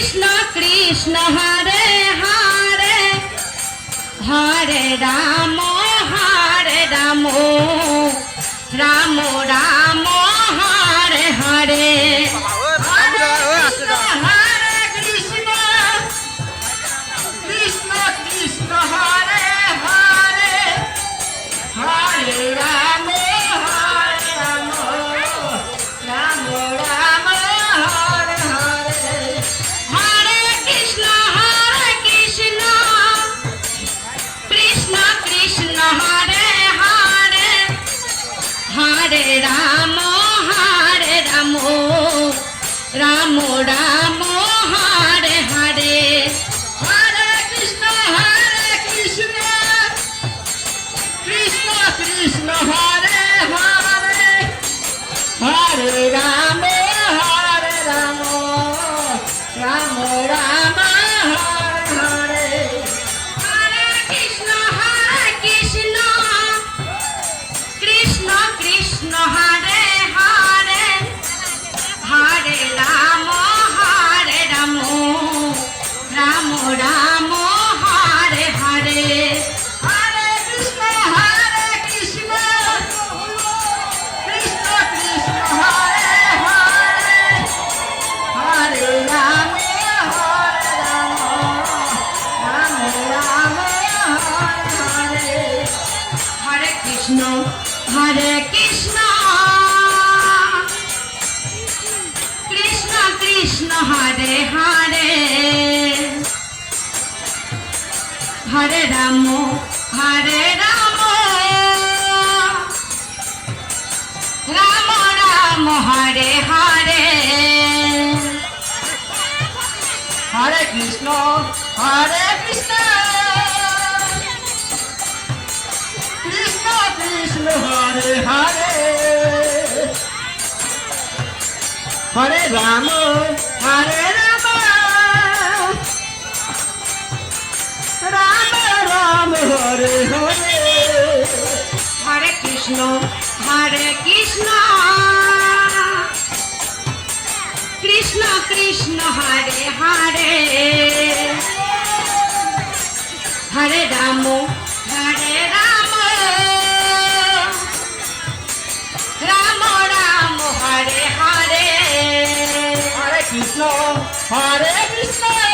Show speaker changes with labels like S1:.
S1: Krishna Krishna Hare Hare Hare Ram Ram Ram Hare Hare Hare Krishna Krishna Krishna Hare Hare Hare Ram Ram Ram Hare Hare Hare Krishna Krishna Krishna Hare Hare Hare Ram Ram Ram Hare Hare Hare Krishna Krishna Krishna Hare Hare Hare Ram Ram Ram Hare Hare Hare Krishna Krishna Krishna Hare Hare Hare Ram Ram Ram Hare Hare Hare Krishna Krishna Krishna Hare Hare Hare Ram Ram Hare Hare Hare Krishna Krishna Krishna Hare Hare Hare Ram Ram Ram Hare Hare Hare Krishna Krishna Krishna Hare Hare Hare Ram Ram Ram Hare Hare Hare Krishna Krishna Krishna Hare Hare Hare Ram Ram Ram Hare Hare Hare Krishna Krishna